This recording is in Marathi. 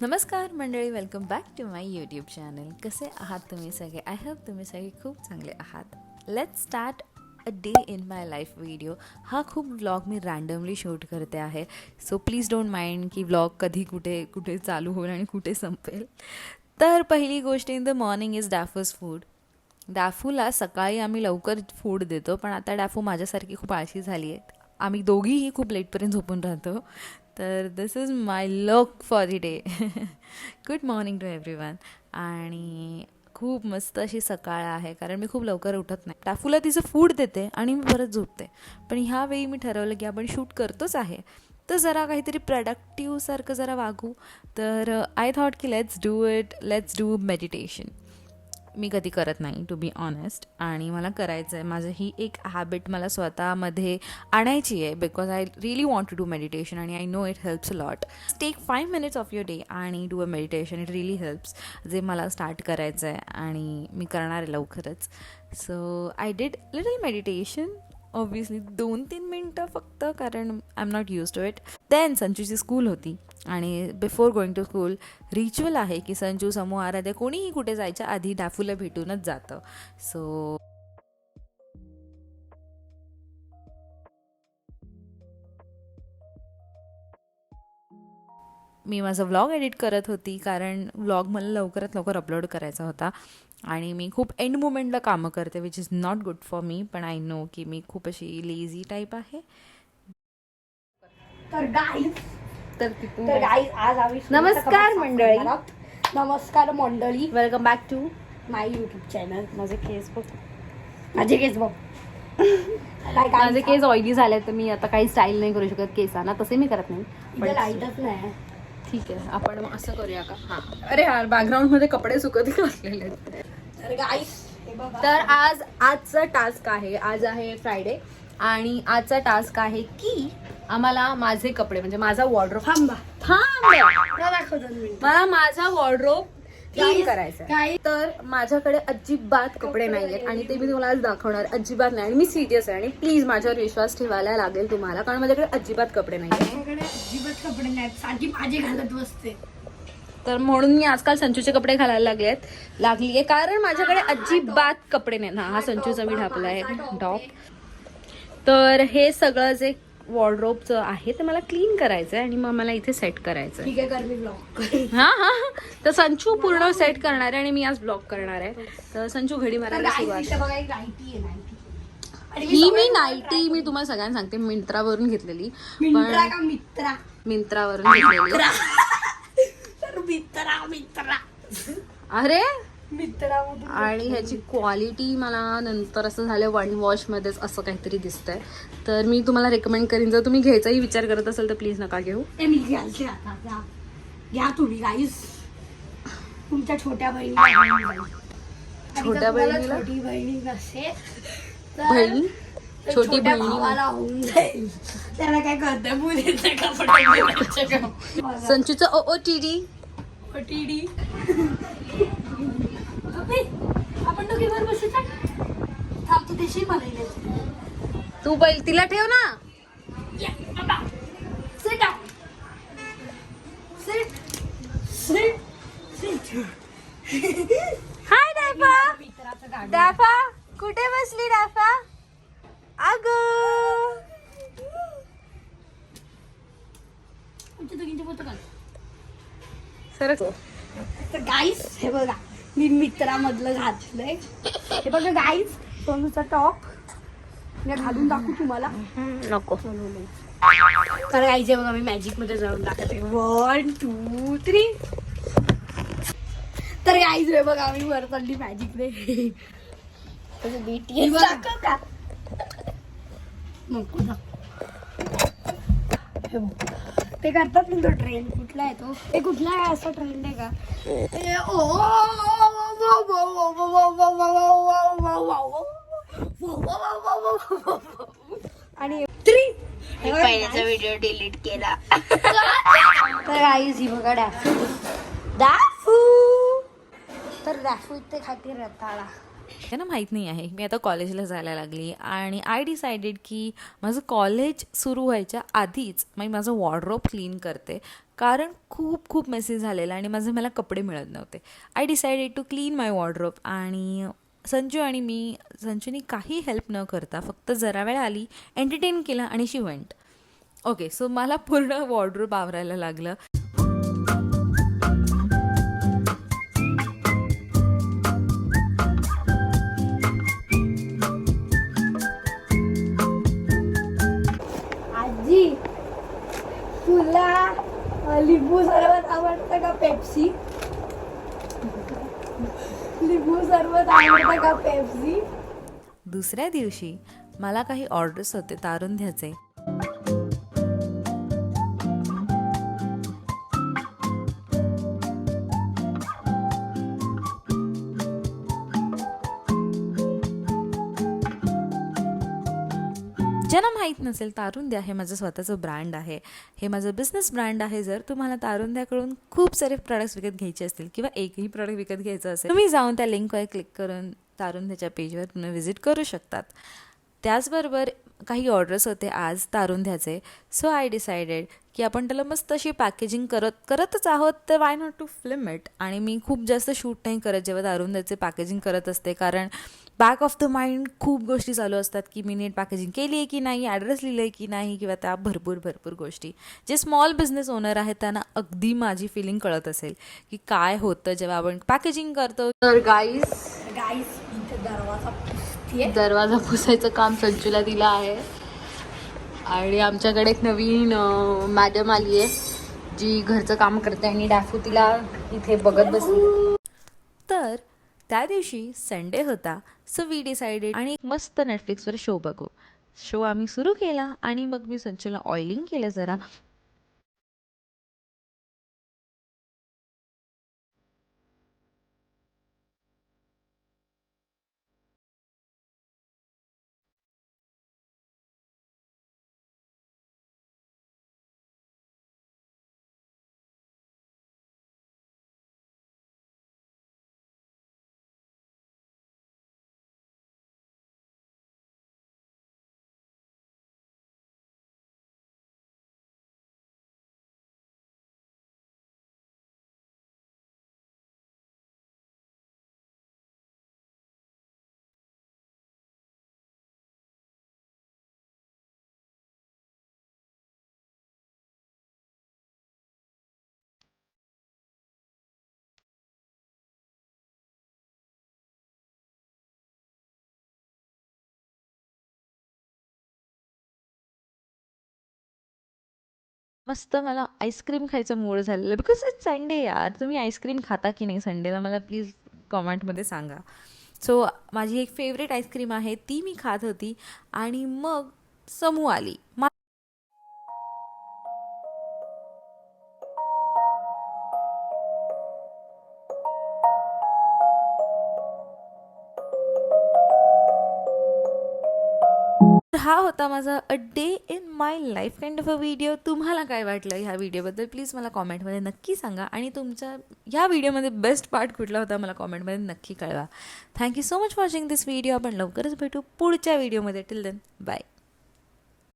नमस्कार मंडळी, welcome back to my YouTube channel. कसे आहात तुम्ही सगळे? आय होप तुम्ही सगळे खूप चांगले आहात. Let's start a day in my life video. हा खूप व्लॉग मी रँडमली शूट करते आहे, सो प्लीज डोंट माइंड की व्लॉग कधी कुठे कुठे चालू होईल आणि कुठे संपेल. तर पहिली गोष्ट, इन द मॉर्निंग इज डॅफूज फूड. डॅफूला सकाळी आम्ही लवकर फूड देतो, पण आता डॅफू माझ्यासारखी खूप आळशी झाली आहे. आम्ही दोघीही खूप लेटपर्यंत झोपून राहतो. तर this is my luck for the day. Good morning to everyone. आणि खूप मस्त अशी सकाळ आहे, कारण मी खूप लवकर उठत नाही. टाफूला तिचं फूड देते आणि मी परत झोपते. पण ह्यावेळी मी ठरवलं की आपण शूट करतोच आहे, तर जरा काहीतरी प्रोडक्टिव्हसारखं जरा वागू. तर आय थॉट की लेट्स डू मेडिटेशन. मी कधी करत नाही, टू बी ऑनेस्ट, आणि मला करायचं आहे. माझं ही एक हॅबिट मला स्वतःमध्ये आणायची आहे, because I really want to do meditation आणि I know it helps a lot. Take 5 minutes of your day आणि do a meditation. It really helps. जे मला स्टार्ट करायचं आहे आणि मी करणार आहे लवकरच. So I did little meditation. Obviously 2-3 मिनटं फक्त, कारण I am not use to it. Then संजूची स्कूल होती आणि before going to school ritual आहे की संजू, समूह, आराध्या कोणीही कुठे जायच्या आधी डॅफूला भेटूनच जातं. सो मी माझा व्लॉग एडिट करत होती, कारण व्लॉग मला लवकरात लवकर अपलोड करायचा होता. आणि मी खूप एंड मुमेंटला कामं करते, which is not good for me. पण आय नो की मी खूप अशी लेझी टाईप आहे. तर गाईज तर आज आम्ही नमस्कार मंडळी. नमस्कार मंडळी, welcome back to my YouTube channel. माझे केस बघ. माझे केस बघ. माझे केस ऑइली झाले, तर मी आता काही स्टाईल नाही करू शकत केसांना. तसे मी करत नाही, पण लाईटच नाही. ठीक आहे, आपण मग असं करूया का? हां, अरे यार, बॅकग्राऊंडमध्ये कपडे सुकत घातलेले आहेत. तर गाईज हे बघा. तर आजचा टास्क आहे, आज आहे फ्रायडे, आणि आजचा टास्क आहे की आम्हाला माझे कपडे, म्हणजे माझा वॉर्डरोब दाखवतो मी. मला माझा वॉर्डरोब क्लीन Guys, करायचा आहे. guys. तर माझ्याकडे अजिबात कपडे नाही आहेत आणि ते मी तुम्हाला आज दाखवणार. अजिबात नाही, आणि मी सिरियस आहे. आणि प्लीज माझ्यावर विश्वास ठेवायला लागेल तुम्हाला, कारण माझ्याकडे अजिबात कपडे नाही आहेत. माझ्याकडे अजिबात कपडे नाहीत, साधी माझे घालत बसते. तर म्हणून मी आजकाल संचूचे कपडे घालायला लागली आहे, कारण माझ्याकडे अजिबात कपडे नाही. हा संचूचा मी ढापला आहे टॉप. तर हे सगळं जे वॉर्डरोबचं आहे ते मला क्लीन करायचं आहे आणि मग मला इथे सेट करायचं आहे. ठीक आहे, कर मी ब्लॉग. हा. तर संचू पूर्ण सेट करणार आहे आणि मी आज ब्लॉग करणार आहे. तर संचू घडी मारायला सुरुवात. बघा, एक नाईटी आहे, नाईटी. ही मी नाईटी मी तुम्हाला सगळ्यांना सांगते, मिंत्रावरून घेतलेली. मिंत्रा का मित्रा? मिंत्रावरून घेतलेली. तर मित्रा अरे, मित्रामधून. आणि ह्याची क्वालिटी मला नंतर असं झालं वन वॉशमध्येच असं काहीतरी दिसतंय. तर मी तुम्हाला रेकमेंड करीन, जर तुम्ही घ्यायचाही विचार करत असाल तर प्लीज नका घेऊ. मी घ्यायचे आता. घ्या तुम्ही गाईस, तुमच्या छोट्या बहिणीला. छोट्या बहिणीला? छोटी बहिणी नसेल बहिणी? तर छोटी छोट्या बहिणी? भावाला होऊन जाईल. त्याला काय कळतंय, मुलीचे कपडे. संचूचं OOTD. OTD. आपण दोघीवर बसू का? थांब, तू देशील मला इथे. तू बैल तिला ठेव ना. या, बाबा. Sit down. Sit. हाय डॅफा. मित्राचं गाडी. डॅफा कुठे बसली डॅफा? अगं, आमच्या दोघींचे फोटो काढ. सरक. तर गाईस हे बघा, मी मित्रामधलं घातलंय. हे बघा गाईस, सोनूचा टॉप मी घालून दाखवू तुम्हाला. नको. तर गाईस हे बघा, मी मॅजिक मध्ये जाऊन दाखवते. 1 2 3. तर गाईस हे बघा, मी वर चालली मॅजिक मध्ये. BTS दाखव का? नको ना. हे बघ, ते करतात ना तो ट्रेंड. कुठला आहे तो? ते कुठला आहे, असा ट्रेंड आहे का? आणि पहिल्याचा व्हिडिओ डिलीट केला. तर गाईज ही बघा डॅफू. तर डॅफू इथे खाती रताळा. त्यांना माहीत नाही आहे, मी आता कॉलेजला जायला लागली आणि आय डिसाइडेड की माझं कॉलेज सुरू व्हायच्या आधीच मी माझं वॉर्डरोब क्लीन करते. कारण खूप खूप मेसेज झालेला आणि मला कपडे मिळत नव्हते. I decided to clean my wardrobe आणि संजूनी काही हेल्प न करता फक्त जरा वेळ आली, एंटरटेन केलं आणि शी वेंट. ओके, सो मला पूर्ण वॉर्डरोब आवरायला लागलं. आजी, तुला लिंबू सरबत आवडतं का पेप्सी? लिंबू सरबत आवडतं का पेप्सी? दुसऱ्या दिवशी मला काही ऑर्डर्स होते तारुंध्याचे. ज्यांना माहीत नसेल, तारुंध्या हे माझं स्वतःचं ब्रँड आहे, हे माझं बिझनेस ब्रँड आहे. जर तुम्हाला तारुंध्याकडून खूप सारे प्रॉडक्ट्स विकत घ्यायचे असतील किंवा एकही प्रॉडक्ट विकत घ्यायचं असेल, तुम्ही जाऊन त्या लिंकवर क्लिक करून तारुंध्याच्या पेजवर तुम्ही व्हिजिट करू शकतात. त्याचबरोबर काही ऑर्डर्स होते आज तारुंध्याचे. सो आय डिसाइडेड की आपण त्याला मस्त अशी पॅकेजिंग करतच आहोत, तर why not to film it. आणि मी खूप जास्त शूट नाही करत जेव्हा तारुंध्याचे पॅकेजिंग करत असते, कारण बॅक ऑफ द माइंड खूप गोष्टी चालू असतात की मी नीट पॅकेजिंग केली आहे की नाही, ॲड्रेस लिहिलं आहे की नाही, किंवा त्या भरपूर गोष्टी. जे स्मॉल बिझनेस ओनर आहेत त्यांना अगदी माझी फिलिंग कळत असेल की काय होतं जेव्हा आपण पॅकेजिंग करतो. तर गाईस इथे दरवाजा पुसायचं काम संजूला दिलं आहे. आणि आमच्याकडे एक नवीन मॅडम आली आहे जी घरचं काम करते आणि डाफू तिला इथे बघत बसली. तर त्या दिवशी संडे होता, सो वी डिसाइडेड आणि एक मस्त नेटफ्लिक्सवर शो बघू. शो आम्ही सुरू केला आणि मग मी संजूला ऑइलिंग केलं जरा. मस्त मला आईस्क्रीम खायचं मूड झालेलं, बिकॉज इट्स संडे यार. तुम्ही आईस्क्रीम खाता की नाही संडेला मला प्लीज कॉमेंटमध्ये सांगा. सो माझी एक फेवरेट आईस्क्रीम आहे, ती मी खात होती आणि मग समू आली. हा होता माझा a day in my life kind of a video. तुम्हाला काय वाटलं ह्या व्हिडिओबद्दल प्लीज मला कॉमेंटमध्ये नक्की सांगा. आणि तुमच्या ह्या व्हिडिओमध्ये बेस्ट पार्ट कुठला होता मला कॉमेंटमध्ये नक्की कळवा. Thank you so much for watching this video. आपण लवकरच भेटू पुढच्या व्हिडिओमध्ये. Till then bye.